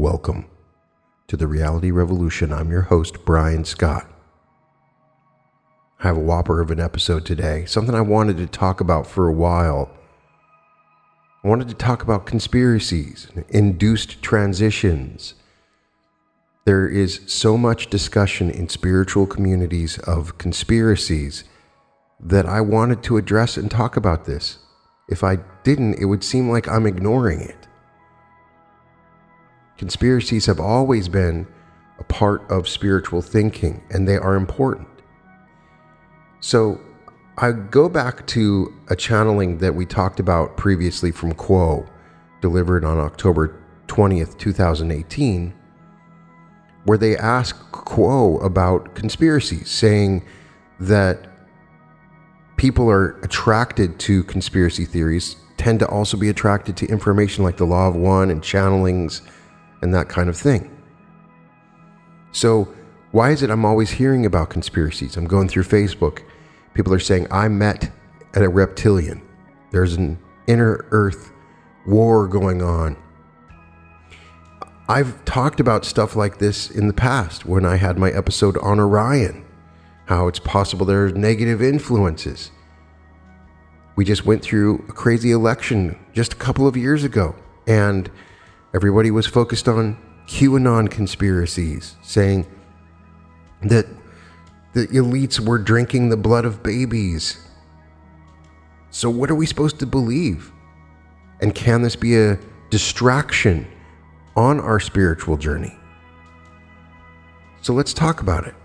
Welcome to the Reality Revolution. I'm your host, Brian Scott. I have a whopper of an episode today, something I wanted to talk about for a while. I wanted to talk about conspiracies, induced transitions. There is so much discussion in spiritual communities of conspiracies that I wanted to address and talk about this. If I didn't, it would seem like I'm ignoring it. Conspiracies have always been a part of spiritual thinking, and they are important. So I go back to a channeling that we talked about previously from Quo, delivered on October 20th, 2018, where they ask Quo about conspiracies, saying that people are attracted to conspiracy theories, tend to also be attracted to information like the Law of One and channelings and that kind of thing. So why is it I'm always hearing about conspiracies? I'm going through Facebook. People are saying, I met at a reptilian. There's an inner earth war going on. I've talked about stuff like this in the past when I had my episode on Orion, how it's possible there are negative influences. We just went through a crazy election just a couple of years ago, and everybody was focused on QAnon conspiracies, saying that the elites were drinking the blood of babies. So what are we supposed to believe? And can this be a distraction on our spiritual journey? So let's talk about it.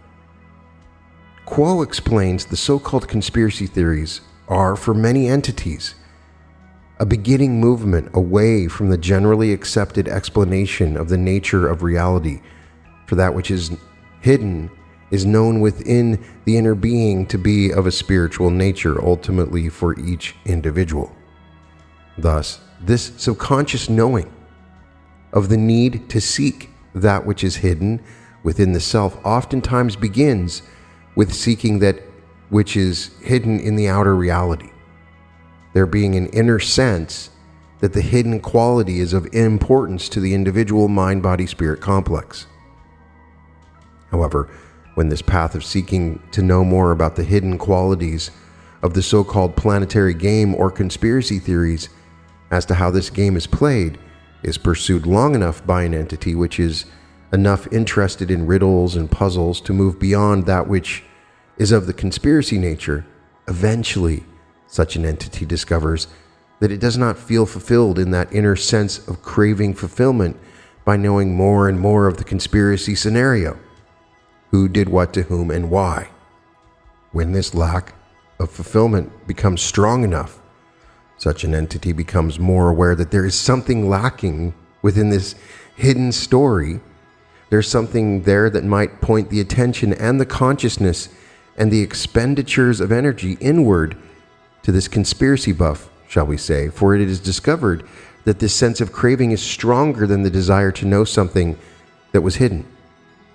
Quo explains the so-called conspiracy theories are, for many entities, a beginning movement away from the generally accepted explanation of the nature of reality, for that which is hidden is known within the inner being to be of a spiritual nature, ultimately for each individual. Thus, this subconscious knowing of the need to seek that which is hidden within the self oftentimes begins with seeking that which is hidden in the outer reality. There being an inner sense that the hidden quality is of importance to the individual mind-body-spirit complex. However, when this path of seeking to know more about the hidden qualities of the so-called planetary game or conspiracy theories as to how this game is played is pursued long enough by an entity which is enough interested in riddles and puzzles to move beyond that which is of the conspiracy nature, eventually such an entity discovers that it does not feel fulfilled in that inner sense of craving fulfillment by knowing more and more of the conspiracy scenario. Who did what to whom and why? When this lack of fulfillment becomes strong enough, such an entity becomes more aware that there is something lacking within this hidden story. There's something there that might point the attention and the consciousness and the expenditures of energy inward to this conspiracy buff, shall we say, for it is discovered that this sense of craving is stronger than the desire to know something that was hidden,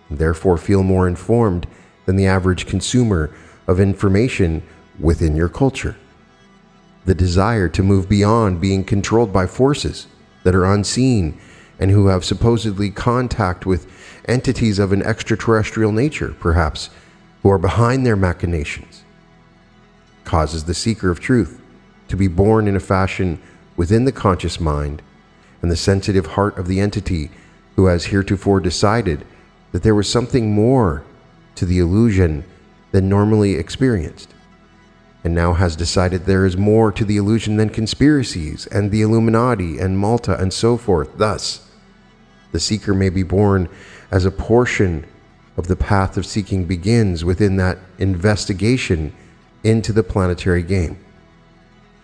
and therefore feel more informed than the average consumer of information within your culture. The desire to move beyond being controlled by forces that are unseen and who have supposedly contact with entities of an extraterrestrial nature, perhaps, who are behind their machinations, causes the seeker of truth to be born in a fashion within the conscious mind and the sensitive heart of the entity who has heretofore decided that there was something more to the illusion than normally experienced, and now has decided there is more to the illusion than conspiracies and the Illuminati and Malta and so forth. Thus, the seeker may be born as a portion of the path of seeking begins within that investigation into the planetary game.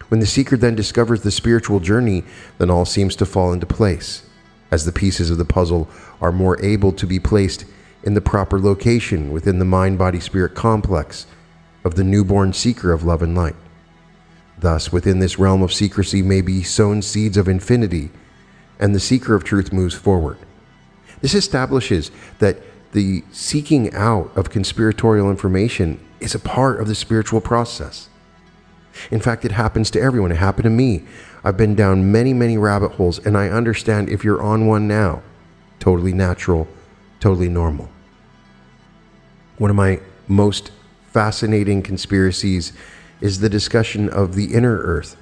When the seeker then discovers the spiritual journey, then all seems to fall into place, as the pieces of the puzzle are more able to be placed in the proper location within the mind-body-spirit complex of the newborn seeker of love and light. Thus, within this realm of secrecy may be sown seeds of infinity, and the seeker of truth moves forward. This establishes that the seeking out of conspiratorial information is a part of the spiritual process. In fact, it happens to everyone. It happened to me. I've been down many, many rabbit holes, and I understand if you're on one now. totally natural, totally normal. One of my most fascinating conspiracies is the discussion of the inner earth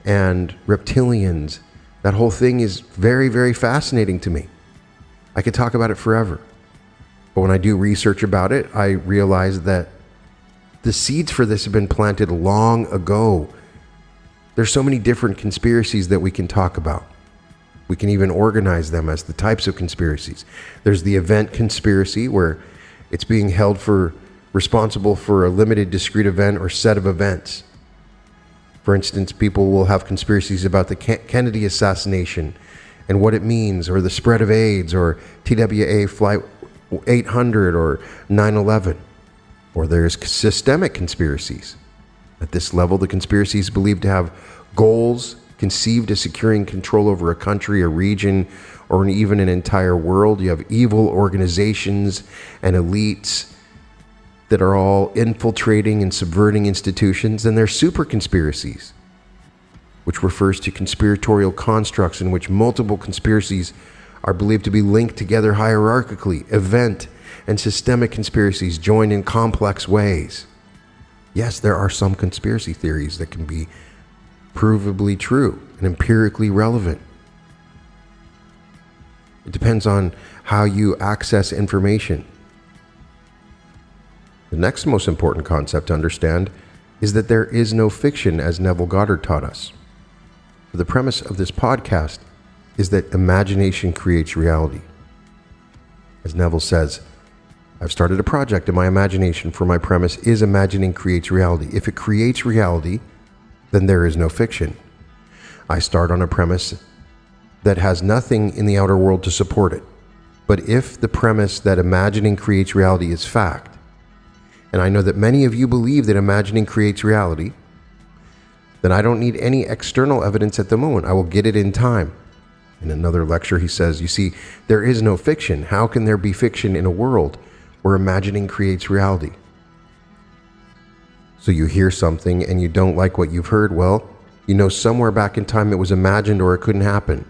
and reptilians. That whole thing is very, very fascinating to me. I could talk about it forever. But when I do research about it, I realize that the seeds for this have been planted long ago. There's so many different conspiracies that we can talk about. We can even organize them as the types of conspiracies. There's the event conspiracy, where it's being held for responsible for a limited discrete event or set of events. For instance, people will have conspiracies about the Kennedy assassination and what it means, or the spread of AIDS, or TWA Flight 800, or 9/11. Or there's systemic conspiracies. At this level, the conspiracy is believed to have goals conceived as securing control over a country, a region, or even an entire world. You have evil organizations and elites that are all infiltrating and subverting institutions. And there's super conspiracies, which refers to conspiratorial constructs in which multiple conspiracies are believed to be linked together hierarchically. Event and systemic conspiracies join in complex ways. Yes, there are some conspiracy theories that can be provably true and empirically relevant. It depends on how you access information. The next most important concept to understand is that there is no fiction, as Neville Goddard taught us. The premise of this podcast is that imagination creates reality. As Neville says, I've started a project in my imagination, for my premise is imagining creates reality. If it creates reality, then there is no fiction. I start on a premise that has nothing in the outer world to support it. But if the premise that imagining creates reality is fact, and I know that many of you believe that imagining creates reality, then I don't need any external evidence at the moment. I will get it in time. In another lecture, he says, you see, there is no fiction. How can there be fiction in a world where imagining creates reality? So you hear something and you don't like what you've heard. Well, you know somewhere back in time it was imagined or it couldn't happen.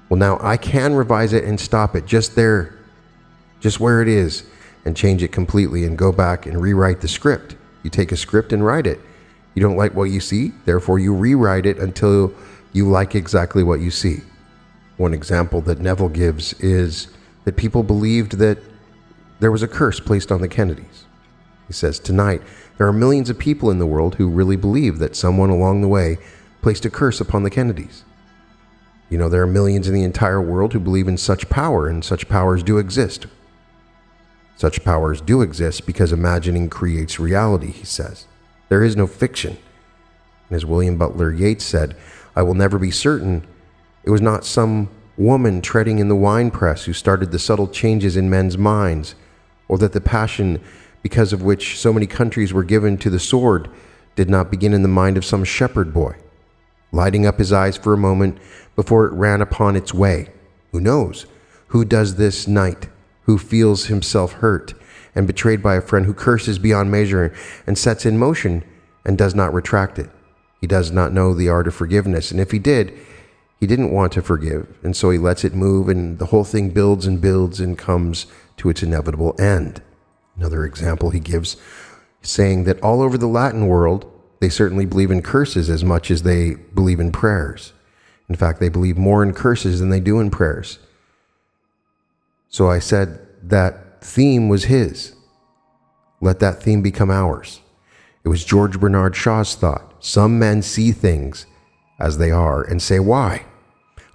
Well, now I can revise it and stop it just there, just where it is, and change it completely and go back and rewrite the script. You take a script and write it. You don't like what you see, therefore you rewrite it until you like exactly what you see. One example that Neville gives is that people believed that there was a curse placed on the Kennedys. He says, tonight, there are millions of people in the world who really believe that someone along the way placed a curse upon the Kennedys. You know, there are millions in the entire world who believe in such power, and such powers do exist. Such powers do exist because imagining creates reality, he says. There is no fiction. And as William Butler Yeats said, I will never be certain it was not some woman treading in the winepress who started the subtle changes in men's minds, or that the passion because of which so many countries were given to the sword did not begin in the mind of some shepherd boy, lighting up his eyes for a moment before it ran upon its way. Who knows? Who does this night? Who feels himself hurt and betrayed by a friend, who curses beyond measure and sets in motion and does not retract it? He does not know the art of forgiveness, and if he did, he didn't want to forgive, and so he lets it move, and the whole thing builds and comes to its inevitable end. Another example he gives, saying that all over the Latin world, they certainly believe in curses as much as they believe in prayers. In fact, they believe more in curses than they do in prayers. So I said that theme was his. Let that theme become ours. It was George Bernard Shaw's thought. Some men see things as they are and say, why?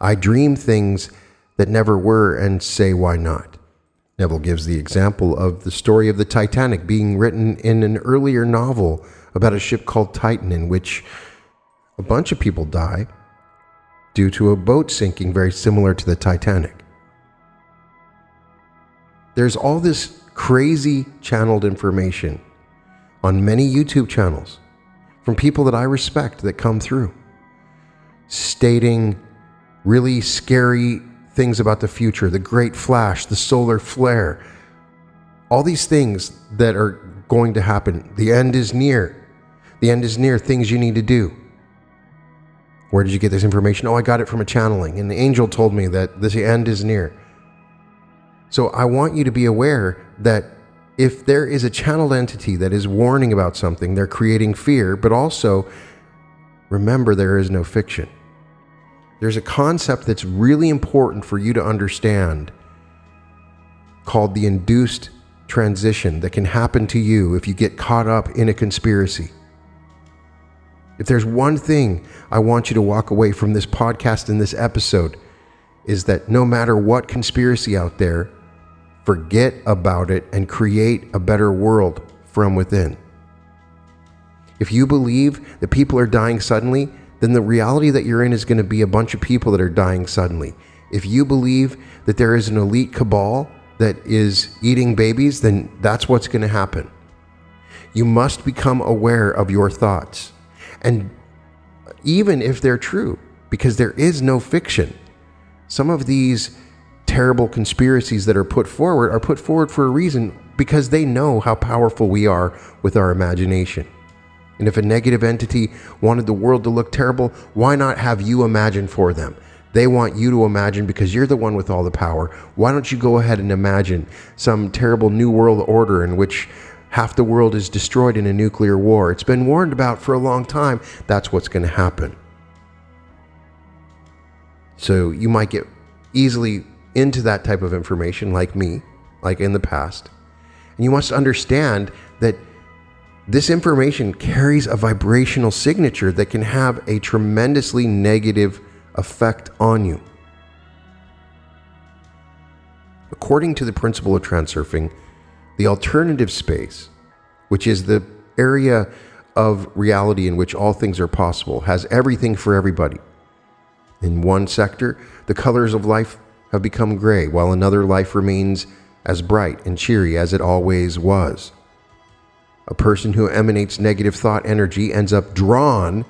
I dream things that never were and say, why not? Neville gives the example of the story of the Titanic being written in an earlier novel about a ship called Titan, in which a bunch of people die due to a boat sinking very similar to the Titanic. There's all this crazy channeled information on many YouTube channels from people that I respect that come through, stating really scary things about the future, the great flash, the solar flare, all these things that are going to happen. The end is near. The end is near, things you need to do. Where did you get this information? Oh, I got it from a channeling. And the angel told me that the end is near. So I want you to be aware that if there is a channeled entity that is warning about something, they're creating fear, but also remember there is no fiction. There's a concept that's really important for you to understand called the induced transition that can happen to you if you get caught up in a conspiracy. If there's one thing I want you to walk away from this podcast and this episode, is that no matter what conspiracy out there, forget about it and create a better world from within. If you believe that people are dying suddenly, then the reality that you're in is going to be a bunch of people that are dying suddenly. If you believe that there is an elite cabal that is eating babies, then that's what's going to happen. You must become aware of your thoughts. And even if they're true, because there is no fiction, some of these terrible conspiracies that are put forward for a reason, because they know how powerful we are with our imagination. And if a negative entity wanted the world to look terrible, why not have you imagine for them? They want you to imagine because you're the one with all the power. Why don't you go ahead and imagine some terrible new world order in which half the world is destroyed in a nuclear war? It's been warned about for a long time. That's what's going to happen. So you might get easily into that type of information like me, like in the past. And you must understand that this information carries a vibrational signature that can have a tremendously negative effect on you. According to the principle of transurfing, the alternative space, which is the area of reality in which all things are possible, has everything for everybody. In one sector, the colors of life have become gray, while another life remains as bright and cheery as it always was. A person who emanates negative thought energy ends up drawn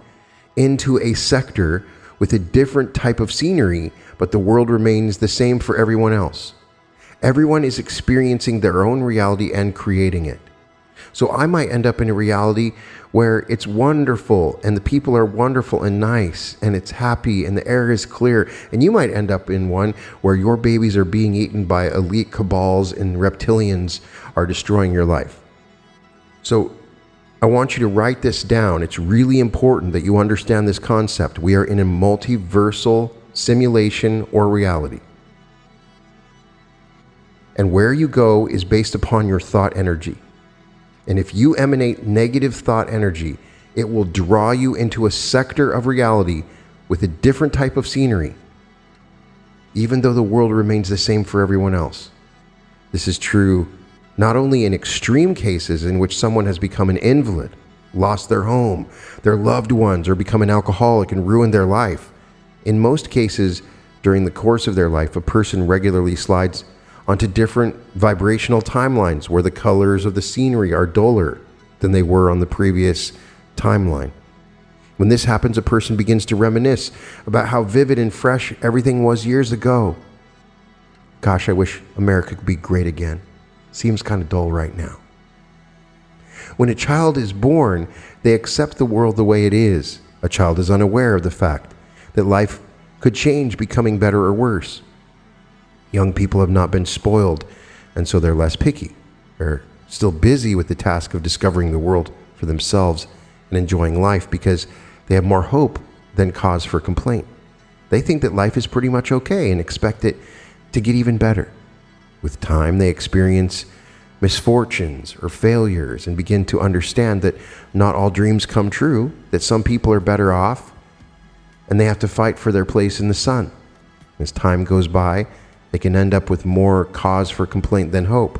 into a sector with a different type of scenery, but the world remains the same for everyone else. Everyone is experiencing their own reality and creating it. So I might end up in a reality where it's wonderful and the people are wonderful and nice and it's happy and the air is clear. And you might end up in one where your babies are being eaten by elite cabals and reptilians are destroying your life. So I want you to write this down. It's really important that you understand this concept. We are in a multiversal simulation or reality. And where you go is based upon your thought energy. And if you emanate negative thought energy, it will draw you into a sector of reality with a different type of scenery, even though the world remains the same for everyone else. This is true not only in extreme cases in which someone has become an invalid, lost their home, their loved ones, or become an alcoholic and ruined their life. In most cases, during the course of their life, a person regularly slides onto different vibrational timelines where the colors of the scenery are duller than they were on the previous timeline. When this happens, a person begins to reminisce about how vivid and fresh everything was years ago. Gosh, I wish America could be great again. Seems kind of dull right now. When a child is born, they accept the world the way it is. A child is unaware of the fact that life could change, becoming better or worse. Young people have not been spoiled, and so they're less picky. They're still busy with the task of discovering the world for themselves and enjoying life because they have more hope than cause for complaint. They think that life is pretty much okay and expect it to get even better. With time, they experience misfortunes or failures and begin to understand that not all dreams come true, that some people are better off, and they have to fight for their place in the sun. As time goes by, they can end up with more cause for complaint than hope.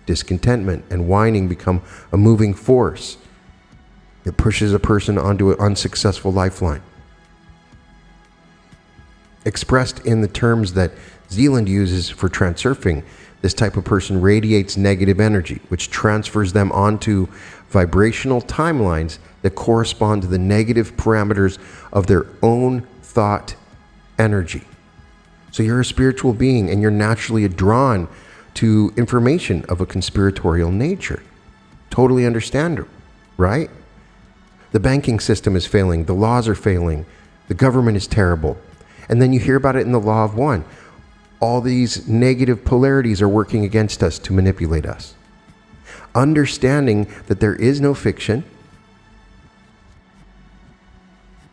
Discontentment and whining become a moving force that pushes a person onto an unsuccessful lifeline. Expressed in the terms that Zealand uses for transurfing, this type of person radiates negative energy, which transfers them onto vibrational timelines that correspond to the negative parameters of their own thought energy. So you're a spiritual being and you're naturally drawn to information of a conspiratorial nature. Totally understand, right? The banking system is failing. The laws are failing. The government is terrible. And then you hear about it in the law of one. all these negative polarities are working against us to manipulate us. Understanding that there is no fiction,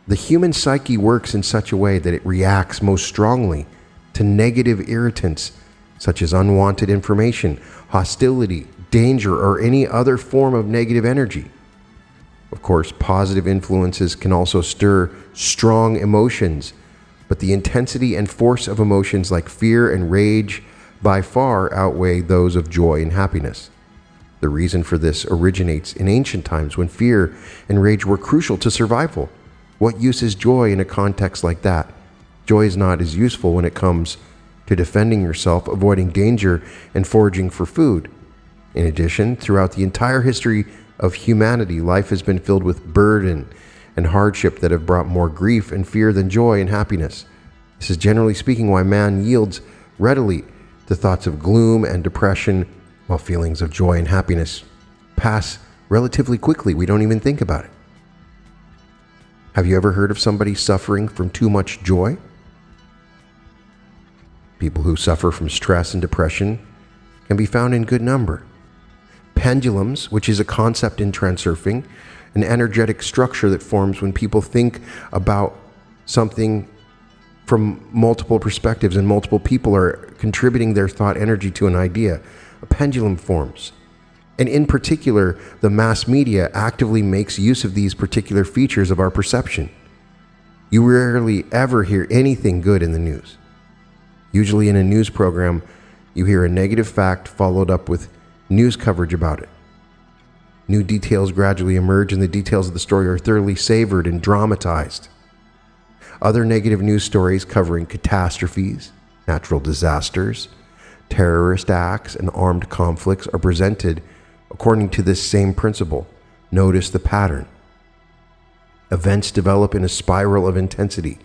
the human psyche works in such a way that it reacts most strongly to negative irritants such as unwanted information, hostility, danger, or any other form of negative energy. Of course, positive influences can also stir strong emotions, but the intensity and force of emotions like fear and rage by far outweigh those of joy and happiness. The reason for this originates in ancient times when fear and rage were crucial to survival. What use is joy in a context like that? Joy is not as useful when it comes to defending yourself, avoiding danger, and foraging for food. In addition, throughout the entire history of humanity, life has been filled with burden and hardship that have brought more grief and fear than joy and happiness. This is generally speaking why man yields readily to thoughts of gloom and depression, while feelings of joy and happiness pass relatively quickly. We don't even think about it. Have you ever heard of somebody suffering from too much joy? People who suffer from stress and depression can be found in good number. Pendulums, which is a concept in transurfing, an energetic structure that forms when people think about something from multiple perspectives and multiple people are contributing their thought energy to an idea. A pendulum forms. And in particular, the mass media actively makes use of these particular features of our perception. You rarely ever hear anything good in the news. Usually in a news program, you hear a negative fact followed up with news coverage about it. New details gradually emerge and the details of the story are thoroughly savored and dramatized. Other negative news stories covering catastrophes, natural disasters, terrorist acts, and armed conflicts are presented according to this same principle. Notice the pattern. Events develop in a spiral of intensity.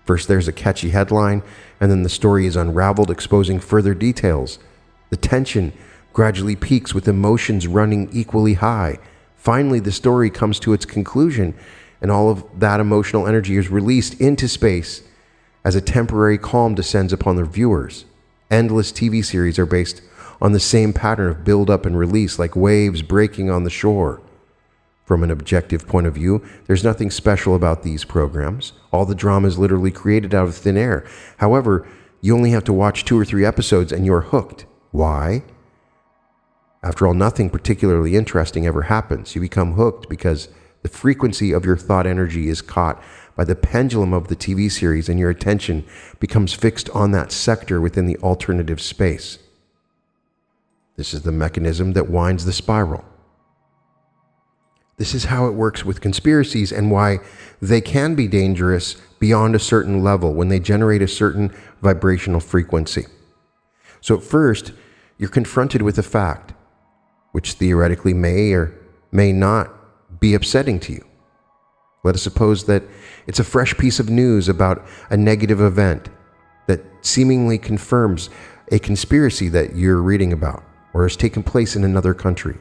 First there's a catchy headline, and then the story is unraveled, exposing further details. The tension gradually peaks with emotions running equally high. Finally, the story comes to its conclusion, and all of that emotional energy is released into space as a temporary calm descends upon the viewers. Endless TV series are based on the same pattern of build-up and release, like waves breaking on the shore. From an objective point of view, there's nothing special about these programs. All the drama is literally created out of thin air. However, you only have to watch 2 or 3 episodes and you're hooked. Why? After all, nothing particularly interesting ever happens. You become hooked because the frequency of your thought energy is caught by the pendulum of the TV series, and your attention becomes fixed on that sector within the alternative space. This is the mechanism that winds the spiral. This is how it works with conspiracies and why they can be dangerous beyond a certain level when they generate a certain vibrational frequency. So at first, you're confronted with a fact, which theoretically may or may not be upsetting to you. Let us suppose that it's a fresh piece of news about a negative event that seemingly confirms a conspiracy that you're reading about or has taken place in another country.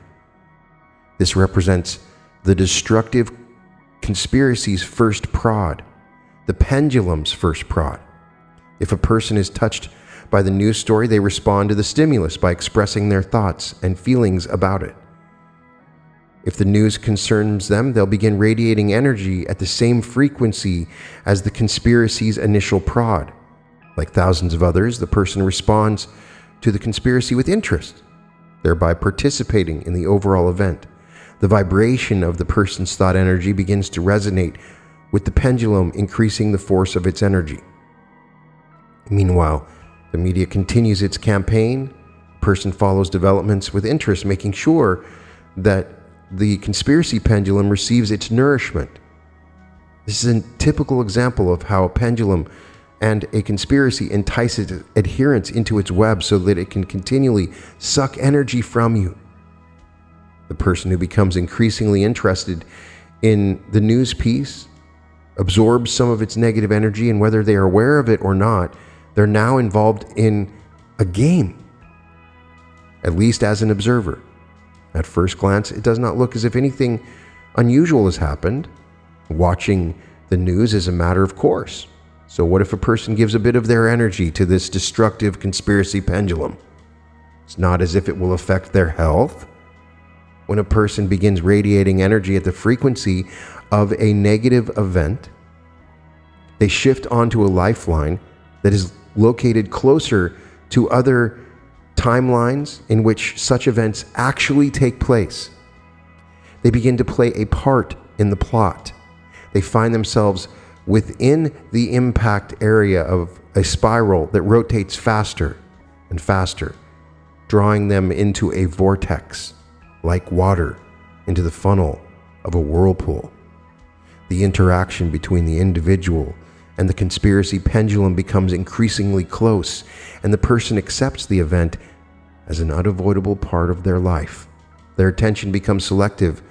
This represents the destructive conspiracy's first prod, the pendulum's first prod. If a person is touched by the news story, they respond to the stimulus by expressing their thoughts and feelings about it. If the news concerns them, they'll begin radiating energy at the same frequency as the conspiracy's initial prod. Like thousands of others, the person responds to the conspiracy with interest, thereby participating in the overall event. The vibration of the person's thought energy begins to resonate with the pendulum, increasing the force of its energy. Meanwhile, the media continues its campaign. The person follows developments with interest, making sure that the conspiracy pendulum receives its nourishment. This is a typical example of how a pendulum and a conspiracy entices adherents into its web so that it can continually suck energy from you. The person who becomes increasingly interested in the news piece absorbs some of its negative energy, and whether they are aware of it or not, they're now involved in a game, at least as an observer. At first glance, it does not look as if anything unusual has happened. Watching the news is a matter of course. So what if a person gives a bit of their energy to this destructive conspiracy pendulum? It's not as if it will affect their health. When a person begins radiating energy at the frequency of a negative event, they shift onto a lifeline that is located closer to other timelines in which such events actually take place. They begin to play a part in the plot. They find themselves within the impact area of a spiral that rotates faster and faster, drawing them into a vortex, like water into the funnel of a whirlpool. The interaction between the individual and the conspiracy pendulum becomes increasingly close, and the person accepts the event as an unavoidable part of their life. Their attention becomes selective,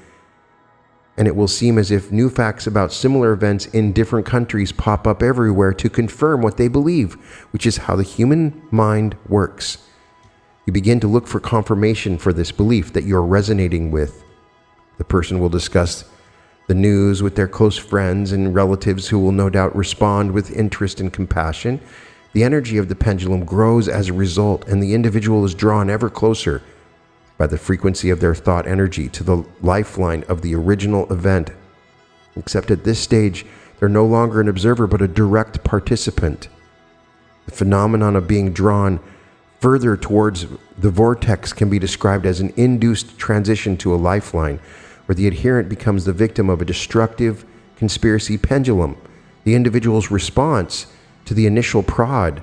and it will seem as if new facts about similar events in different countries pop up everywhere to confirm what they believe, which is how the human mind works. You begin to look for confirmation for this belief that you're resonating with. The person will discuss the news with their close friends and relatives who will no doubt respond with interest and compassion. The energy of the pendulum grows as a result, and the individual is drawn ever closer by the frequency of their thought energy to the lifeline of the original event. Except at this stage, they're no longer an observer, but a direct participant. The phenomenon of being drawn further towards the vortex can be described as an induced transition to a lifeline, where the adherent becomes the victim of a destructive conspiracy pendulum. The individual's response to the initial prod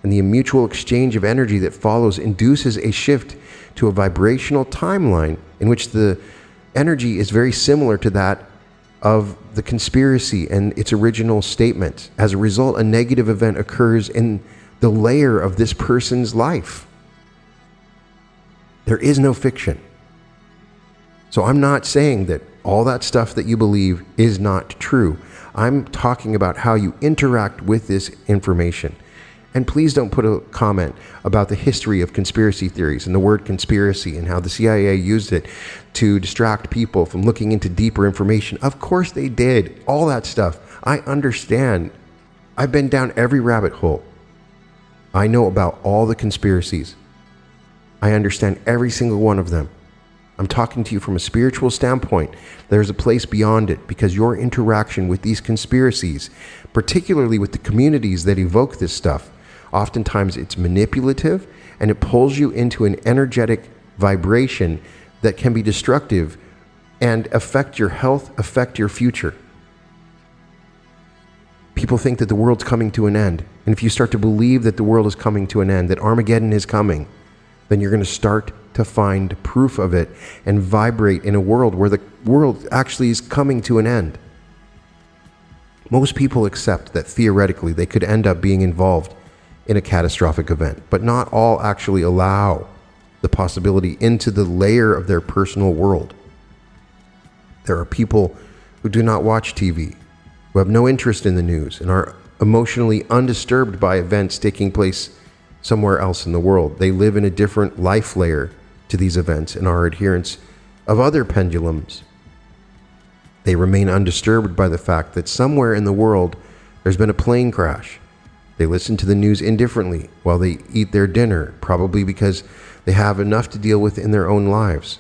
and the mutual exchange of energy that follows induces a shift to a vibrational timeline in which the energy is very similar to that of the conspiracy and its original statement. As a result, a negative event occurs in the layer of this person's life. There is no fiction. So I'm not saying that all that stuff that you believe is not true. I'm talking about how you interact with this information. And please don't put a comment about the history of conspiracy theories and the word conspiracy and how the CIA used it to distract people from looking into deeper information. Of course they did. All that stuff. I understand. I've been down every rabbit hole. I know about all the conspiracies. I understand every single one of them. I'm talking to you from a spiritual standpoint. There's a place beyond it, because your interaction with these conspiracies, particularly with the communities that evoke this stuff, oftentimes it's manipulative and it pulls you into an energetic vibration that can be destructive and affect your health, affect your future. People think that the world's coming to an end. And if you start to believe that the world is coming to an end, that Armageddon is coming, then you're going to start to find proof of it and vibrate in a world where the world actually is coming to an end. Most people accept that theoretically they could end up being involved in a catastrophic event, but not all actually allow the possibility into the layer of their personal world. There are people who do not watch TV, who have no interest in the news, and are emotionally undisturbed by events taking place somewhere else in the world. They live in a different life layer to these events and are adherents of other pendulums. They remain undisturbed by the fact that somewhere in the world there's been a plane crash. They listen to the news indifferently while they eat their dinner, probably because they have enough to deal with in their own lives.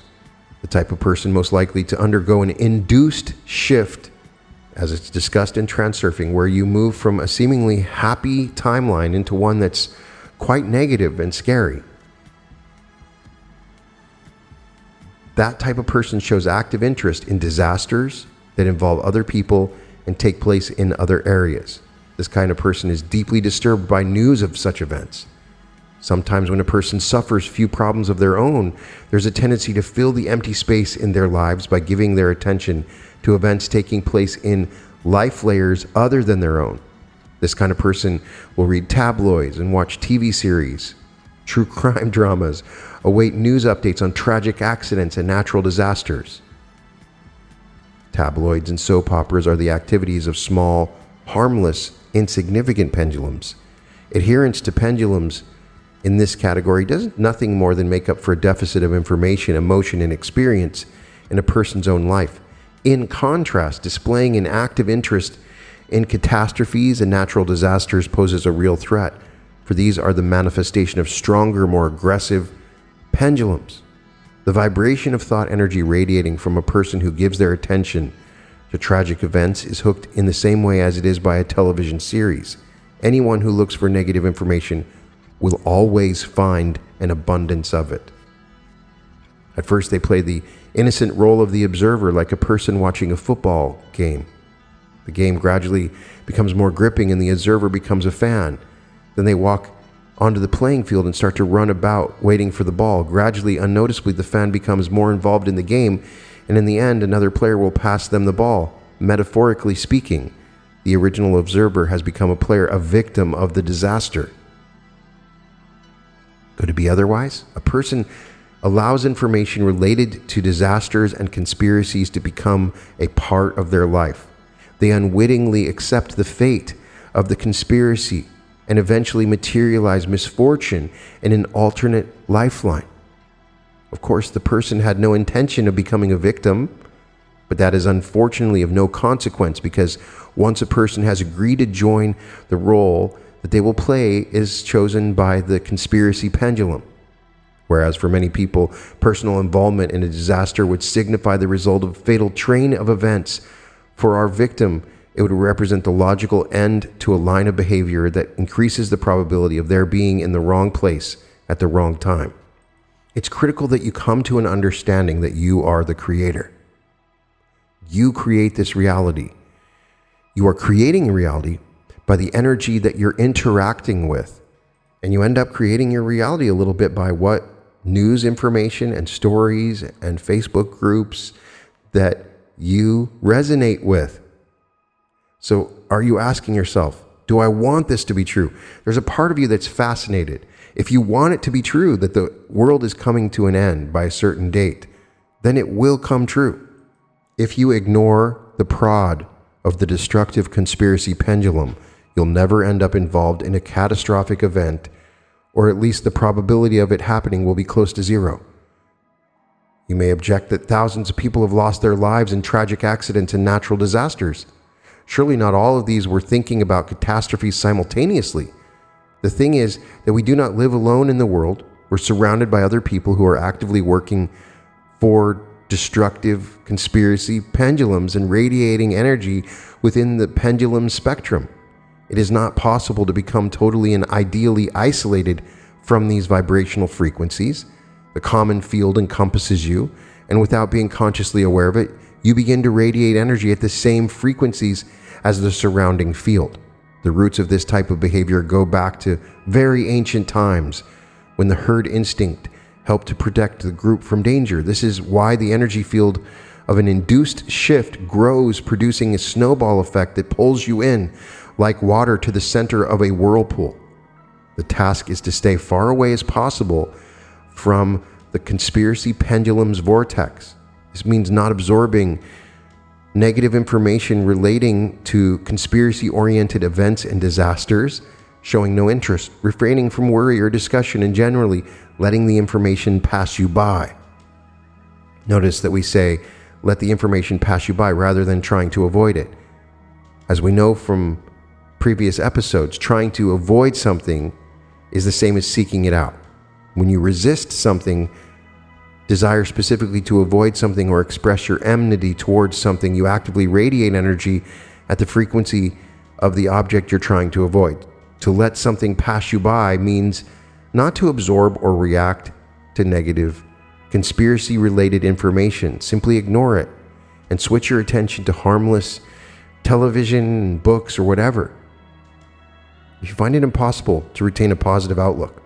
The type of person most likely to undergo an induced shift, as it's discussed in transurfing, where you move from a seemingly happy timeline into one that's quite negative and scary. That type of person shows active interest in disasters that involve other people and take place in other areas. This kind of person is deeply disturbed by news of such events. Sometimes when a person suffers few problems of their own, there's a tendency to fill the empty space in their lives by giving their attention to events taking place in life layers other than their own. This kind of person will read tabloids and watch TV series, true crime dramas, await news updates on tragic accidents and natural disasters. Tabloids and soap operas are the activities of small, harmless, insignificant pendulums. Adherence to pendulums in this category does nothing more than make up for a deficit of information, emotion, and experience in a person's own life. In contrast, displaying an active interest in catastrophes and natural disasters poses a real threat, for these are the manifestation of stronger, more aggressive pendulums. The vibration of thought energy radiating from a person who gives their attention to tragic events is hooked in the same way as it is by a television series. Anyone who looks for negative information will always find an abundance of it. At first, they play the innocent role of the observer, like a person watching a football game. The game gradually becomes more gripping and the observer becomes a fan. Then they walk onto the playing field and start to run about waiting for the ball. Gradually, unnoticeably, the fan becomes more involved in the game, and in the end, another player will pass them the ball. Metaphorically speaking, the original observer has become a player, a victim of the disaster. Could it be otherwise? A person allows information related to disasters and conspiracies to become a part of their life. They unwittingly accept the fate of the conspiracy and eventually materialize misfortune in an alternate lifeline. Of course, the person had no intention of becoming a victim, but that is unfortunately of no consequence, because once a person has agreed to join, the role that they will play is chosen by the conspiracy pendulum. Whereas for many people, personal involvement in a disaster would signify the result of a fatal train of events. For our victim, it would represent the logical end to a line of behavior that increases the probability of their being in the wrong place at the wrong time. It's critical that you come to an understanding that you are the creator. You create this reality. You are creating a reality by the energy that you're interacting with. And you end up creating your reality a little bit by what news information and stories and Facebook groups that you resonate with. So are you asking yourself, do I want this to be true? There's a part of you that's fascinated. If you want it to be true, that the world is coming to an end by a certain date, then it will come true. If you ignore the prod of the destructive conspiracy pendulum, you'll never end up involved in a catastrophic event, or at least the probability of it happening will be close to zero. You may object that thousands of people have lost their lives in tragic accidents and natural disasters. Surely not all of these were thinking about catastrophes simultaneously. The thing is that we do not live alone in the world. We're surrounded by other people who are actively working for destructive conspiracy pendulums and radiating energy within the pendulum spectrum. It is not possible to become totally and ideally isolated from these vibrational frequencies. The common field encompasses you, and without being consciously aware of it, you begin to radiate energy at the same frequencies as the surrounding field. The roots of this type of behavior go back to very ancient times, when the herd instinct helped to protect the group from danger. This is why the energy field of an induced shift grows, producing a snowball effect that pulls you in like water to the center of a whirlpool. The task is to stay far away as possible from the conspiracy pendulum's vortex. This means not absorbing negative information relating to conspiracy-oriented events and disasters, showing no interest, refraining from worry or discussion, and generally letting the information pass you by. Notice that we say, let the information pass you by, rather than trying to avoid it. As we know from previous episodes, trying to avoid something is the same as seeking it out. When you resist something, desire specifically to avoid something, or express your enmity towards something, you actively radiate energy at the frequency of the object you're trying to avoid. To let something pass you by means not to absorb or react to negative conspiracy-related information. Simply ignore it and switch your attention to harmless television, books, or whatever. If you find it impossible to retain a positive outlook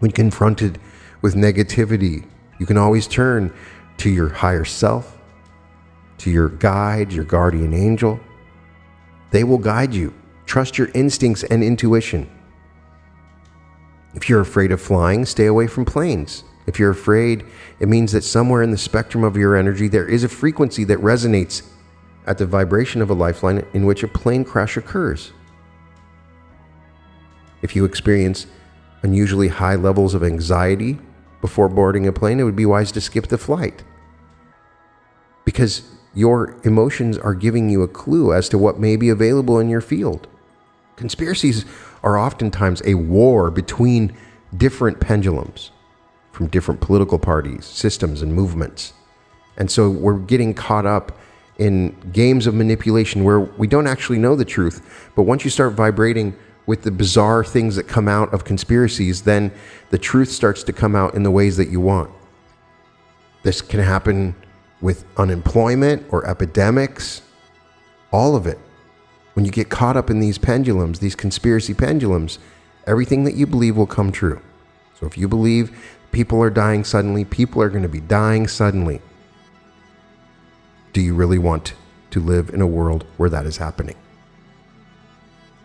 when confronted with negativity, you can always turn to your higher self, to your guide, your guardian angel. They will guide you. Trust your instincts and intuition. If you're afraid of flying, stay away from planes. If you're afraid, it means that somewhere in the spectrum of your energy, there is a frequency that resonates at the vibration of a lifeline in which a plane crash occurs. If you experience unusually high levels of anxiety before boarding a plane, it would be wise to skip the flight, because your emotions are giving you a clue as to what may be available in your field. Conspiracies are oftentimes a war between different pendulums from different political parties, systems, and movements. And so we're getting caught up in games of manipulation where we don't actually know the truth. But once you start vibrating with the bizarre things that come out of conspiracies, then the truth starts to come out in the ways that you want. This can happen with unemployment or epidemics, all of it. When you get caught up in these pendulums, these conspiracy pendulums, everything that you believe will come true. So if you believe people are dying suddenly, people are going to be dying suddenly. Do you really want to live in a world where that is happening?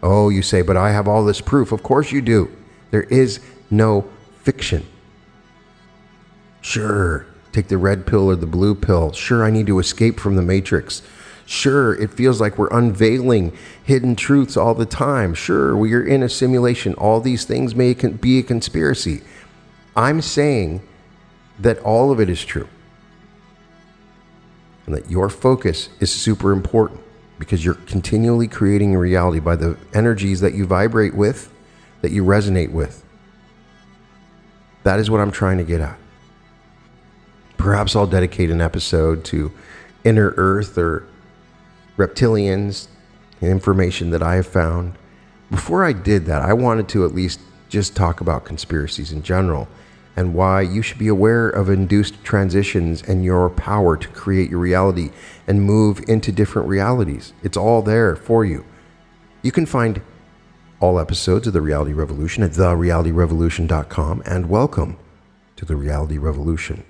Oh, you say, but I have all this proof. Of course you do. There is no fiction. Sure, take the red pill or the blue pill. Sure, I need to escape from the matrix. Sure, it feels like we're unveiling hidden truths all the time. Sure, we are in a simulation. All these things may be a conspiracy. I'm saying that all of it is true. And that your focus is super important because you're continually creating a reality by the energies that you vibrate with, that you resonate with. That is what I'm trying to get at. Perhaps I'll dedicate an episode to Inner Earth or reptilians and information that I have found. Before I did that, I wanted to at least just talk about conspiracies in general and why you should be aware of induced transitions and your power to create your reality and move into different realities. It's all there for you. You can find all episodes of The Reality Revolution at therealityrevolution.com, and welcome to The Reality Revolution.